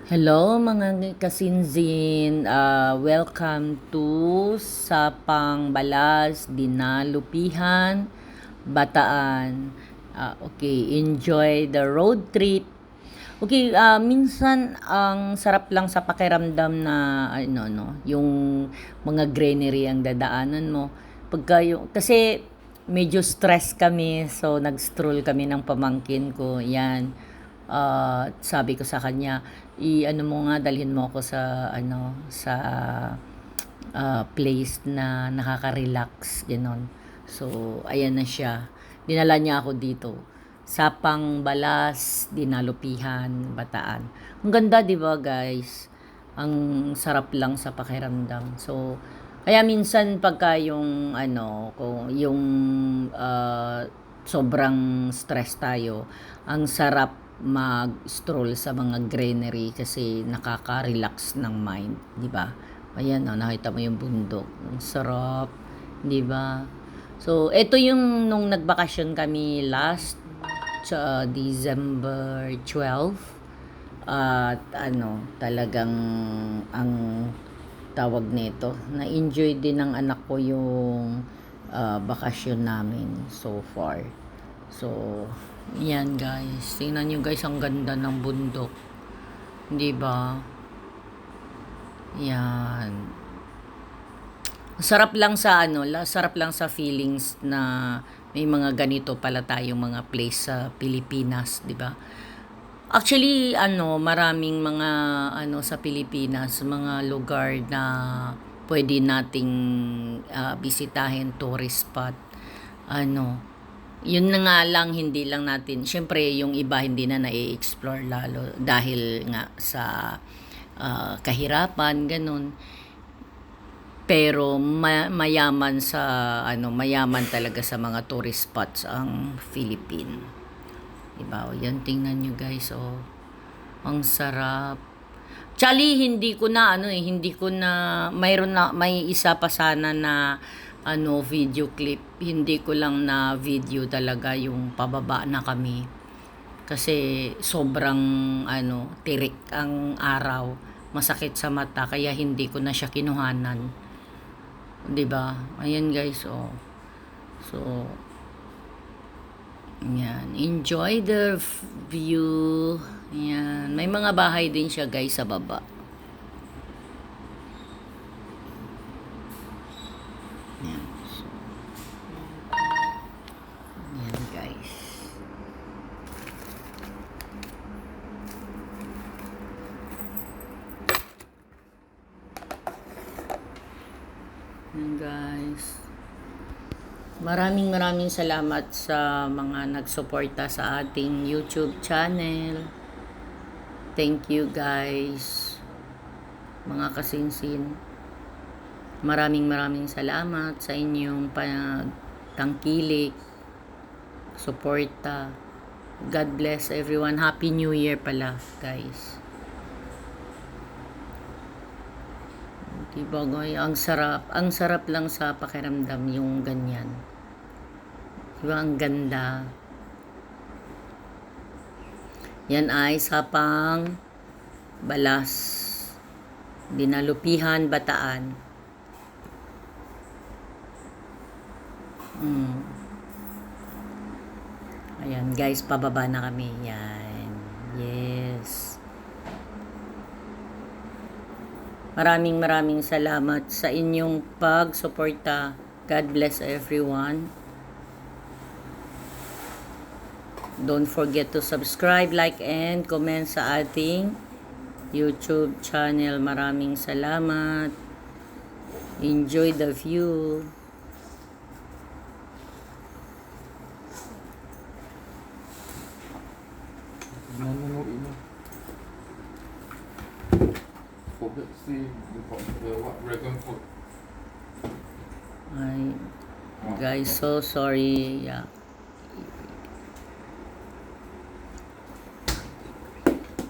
Hello mga kasinzin, welcome to Sapang Balas, Dinalupihan, Bataan. Okay, enjoy the road trip. Okay, minsan ang sarap lang sa pakiramdam na ano no, yung mga greenery ang dadaanan mo. Pagka yung, kasi medyo stress kami, so nag-stroll kami ng pamangkin ko. Yan. Sabi ko sa kanya, i-ano mo nga, dalhin mo ako sa ano, sa place na nakaka-relax, gano'n. So, ayan na siya. Dinala niya ako dito. Sapang Balas, Dinalupihan, Bataan. Ang ganda, 'di ba, guys? Ang sarap lang sa pakiramdam. So, kaya minsan pagka yung ano, kung yung sobrang stress tayo, ang sarap mag-stroll sa mga greenery kasi nakaka-relax ng mind, 'di ba? Ayan, oh, nakita mo yung bundok. Ang sarap, 'di ba? So, ito yung nung nagbakasyon kami last December 12. At ano, talagang ang tawag nito, na-enjoy din ng anak ko yung bakasyon namin so far. So, yan guys. Tingnan nyo guys, ang ganda ng bundok. 'Di ba? Yan. Sarap lang sa ano, sarap lang sa feelings na may mga ganito pala tayong mga place sa Pilipinas, 'di ba? Actually, ano, maraming mga ano sa Pilipinas, mga lugar na pwede nating bisitahin, tourist spot. Ano, yun na nga lang, hindi lang natin, syempre yung iba hindi na na-explore lalo dahil nga sa kahirapan, ganun. Pero mayaman sa ano, mayaman talaga sa mga tourist spots ang Philippines. Diba? O, yan, tingnan nyo guys, oh. Ang sarap. Actually, hindi ko na, ano eh, hindi ko na, may isa pa sana na, ano, video clip. Hindi ko lang na video talaga yung pababa na kami. Kasi sobrang, ano, tirik ang araw. Masakit sa mata, kaya hindi ko na siya kinuhanan. 'Di ba? Ayan guys, oh. So, yan. Enjoy the view. Yan. May mga bahay din siya guys sa baba. Yan. So, yan guys. Yan guys. Maraming salamat sa mga nagsuporta sa ating YouTube channel. Thank you guys, mga kasinsin. Maraming salamat sa inyong pagtangkilik, suporta. God bless everyone. Happy New Year pala, guys. Diba, ang sarap lang sa pakiramdam yung ganyan. Diba, ang ganda. Yan ay Sapang Balas, Dinalupihan, Bataan. Ayan guys, pababa na kami. Yan. Yes. Maraming salamat sa inyong pagsuporta. God bless everyone. Don't forget to subscribe, like, and comment sa ating YouTube channel. Maraming salamat. Enjoy the view. Nanunuin mo. Forget to see the what dragon fruit. Ay, guys, so sorry. Yeah.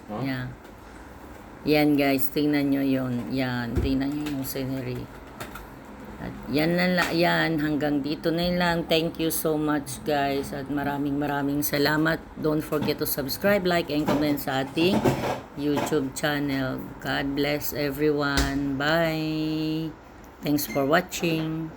Huh? Yeah. Yan guys, tingnan nyo yon. Yan, tingnan nyo yung scenery. At yan na lang, yan, hanggang dito na lang. Thank you so much guys. At maraming salamat. Don't forget to subscribe, like, and comment sa ating YouTube channel. God bless everyone. Bye. Thanks for watching.